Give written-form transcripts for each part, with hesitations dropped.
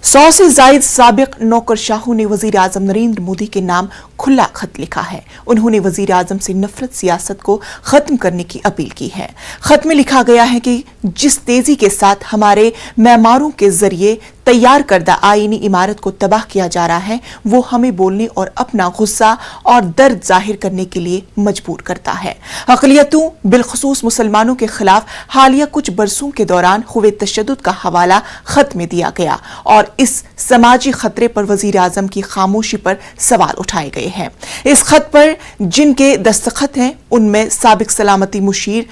100 से जायद साबिक नौकरशाहों ने वजीर आजम नरेंद्र मोदी के नाम खुला खत लिखा है। उन्होंने वजीर आजम से नफरत सियासत को खत्म करने की अपील की है। खत में लिखा गया है कि जिस तेजी के साथ हमारे मेमारों के जरिए तैयार करदा आईनी इमारत को तबाह किया जा रहा है, वो हमें बोलने और अपना गुस्सा और दर्द जाहिर करने के लिए मजबूर करता है। अक़लियतों बिलखुसूस मुसलमानों के खिलाफ हालिया कुछ बरसों के दौरान हुए तशद्दुद का हवाला खत में दिया गया और इस समाजी खतरे पर वजीर आजम की खामोशी पर सवाल उठाए गए हैं। इस खत पर जिनके दस्तखत हैं उनमें साबिक सलामती मुशीर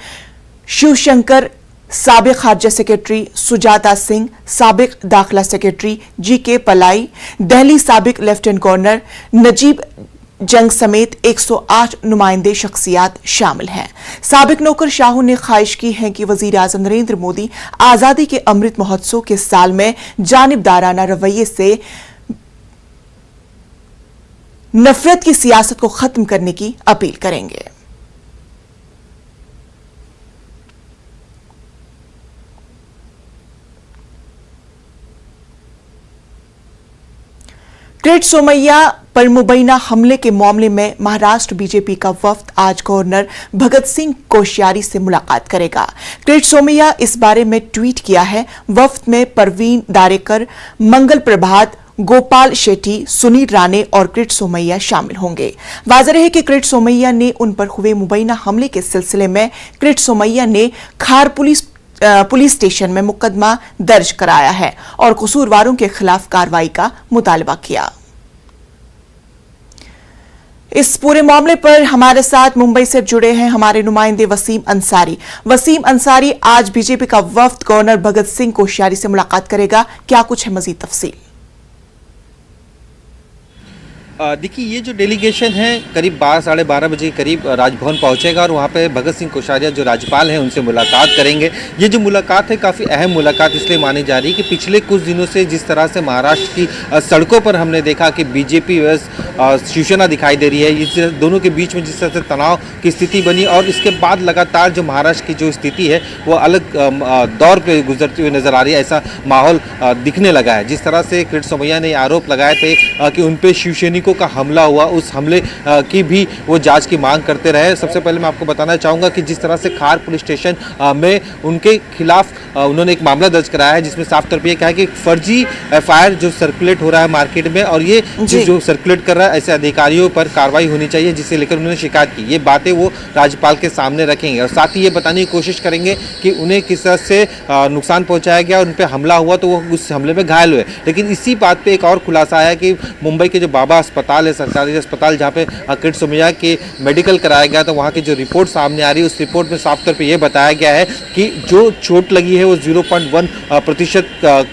शिवशंकर, साबिक खारजा सेक्रेटरी सुजाता सिंह, साबिक दाखिला सेक्रेटरी जी.के. पलाई, दिल्ली साबिक लेफ्टिनेंट गवर्नर नजीब जंग समेत 108 नुमाइंदे शख्सियात शामिल हैं। साबिक नौकरशाहों ने ख्वाहिश की है कि वजीर आजम नरेंद्र मोदी आजादी के अमृत महोत्सव के साल में जानिबदाराना रवैये से नफरत की सियासत को खत्म करने की अपील करेंगे। ग्रेट सोमैया पर मुबैना हमले के मामले में महाराष्ट्र बीजेपी का वफ्द आज गवर्नर भगत सिंह कोश्यारी से मुलाकात करेगा। ग्रेट सोमैया इस बारे में ट्वीट किया है। वफ्द में परवीन दारेकर, मंगल प्रभात, गोपाल शेट्टी, सुनील राणे और ग्रेट सोमैया शामिल होंगे। वाज़ेह है कि ग्रेट सोमैया ने उन पर हुए मुबैना हमले के सिलसिले में ग्रेट सोमैया ने खार पुलिस स्टेशन में मुकदमा दर्ज कराया है और कसूरवारों के खिलाफ कार्रवाई का मुतालबा किया। इस पूरे मामले पर हमारे साथ मुंबई से जुड़े हैं हमारे नुमाइंदे वसीम अंसारी। वसीम अंसारी, आज बीजेपी का वफ्द गवर्नर भगत सिंह कोश्यारी से मुलाकात करेगा, क्या कुछ है मजीद तफसील? देखिए, ये जो डेलीगेशन है करीब 12-12:30 बजे के करीब राजभवन पहुंचेगा और वहाँ पे भगत सिंह कोश्यारी जो राज्यपाल हैं उनसे मुलाकात करेंगे। ये जो मुलाकात है काफ़ी अहम मुलाकात इसलिए मानी जा रही है कि पिछले कुछ दिनों से जिस तरह से महाराष्ट्र की सड़कों पर हमने देखा कि बीजेपी वर्सेस शिवसेना दिखाई दे रही है, इस दोनों के बीच में जिस तरह से तनाव की स्थिति बनी और इसके बाद लगातार जो महाराष्ट्र की जो स्थिति है वो अलग दौर पर गुजरती हुई नजर आ रही है, ऐसा माहौल दिखने लगा है। जिस तरह से ग्रेट सोमैया ने आरोप लगाए थे कि उन पर शिवसैनिकों का हमला हुआ, उस हमले की भी वो जांच की मांग करते रहे। सबसे पहले मैं आपको बताना चाहूँगा कि जिस तरह से खार पुलिस स्टेशन में उनके खिलाफ उन्होंने एक मामला दर्ज कराया है जिसमें साफ तौर पर यह कहा है कि फर्जी एफआईआर जो सर्कुलेट हो रहा है मार्केट में और ये जो सर्कुलेट कर रहा है ऐसे अधिकारियों पर कार्रवाई होनी चाहिए, जिसे लेकर उन्होंने शिकायत की। ये बातें वो राज्यपाल के सामने रखेंगे और साथ ही ये बताने की कोशिश करेंगे कि उन्हें किस तरह से नुकसान पहुँचाया गया, उन पर हमला हुआ तो वो उस हमले में घायल हुए। लेकिन इसी बात पर एक और खुलासा आया कि मुंबई के जो बाबा अस्पताल है, सरकारी अस्पताल जहाँ पे ग्रेट सोमैया के मेडिकल कराया गया, तो वहाँ की जो रिपोर्ट सामने आ रही है उस रिपोर्ट में साफ तौर पे ये बताया गया है कि जो चोट लगी है वो 0.1%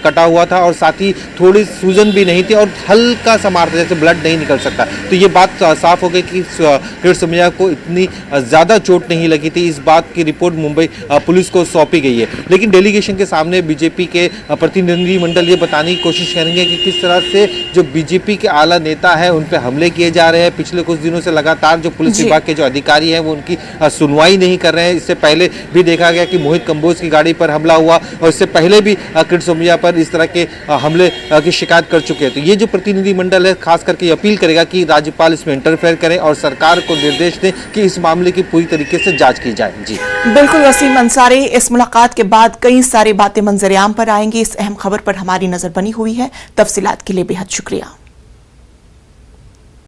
कटा हुआ था और साथ ही थोड़ी सूजन भी नहीं थी और हल्का सा मारता जैसे ब्लड नहीं निकल सकता। तो ये बात साफ हो गई कि ग्रेट सोमैया को इतनी ज़्यादा चोट नहीं लगी थी। इस बात की रिपोर्ट मुंबई पुलिस को सौंपी गई है। लेकिन डेलीगेशन के सामने बीजेपी के प्रतिनिधिमंडल ये बताने की कोशिश करेंगे कि किस तरह से जो बीजेपी के आला नेता है उन पर हमले किए जा रहे हैं। पिछले कुछ दिनों से लगातार जो पुलिस विभाग के जो अधिकारी हैं वो उनकी सुनवाई नहीं कर रहे हैं। इससे पहले भी देखा गया कि मोहित कंबोज की गाड़ी पर हमला हुआ और इससे पहले भी ग्रेट सोमैया पर इस तरह के हमले की शिकायत कर चुके हैं। तो ये जो प्रतिनिधिमंडल है खास करके अपील करेगा कि राज्यपाल इसमें इंटरफेयर करें और सरकार को निर्देश दें कि इस मामले की पूरी तरीके से जांच की जाए। जी बिल्कुल वसीम अंसारी, इस मुलाकात के बाद कई सारी बातें मंजर आम पर आएंगी। इस अहम खबर पर हमारी नजर बनी हुई है। तफसीलात के लिए बेहद शुक्रिया।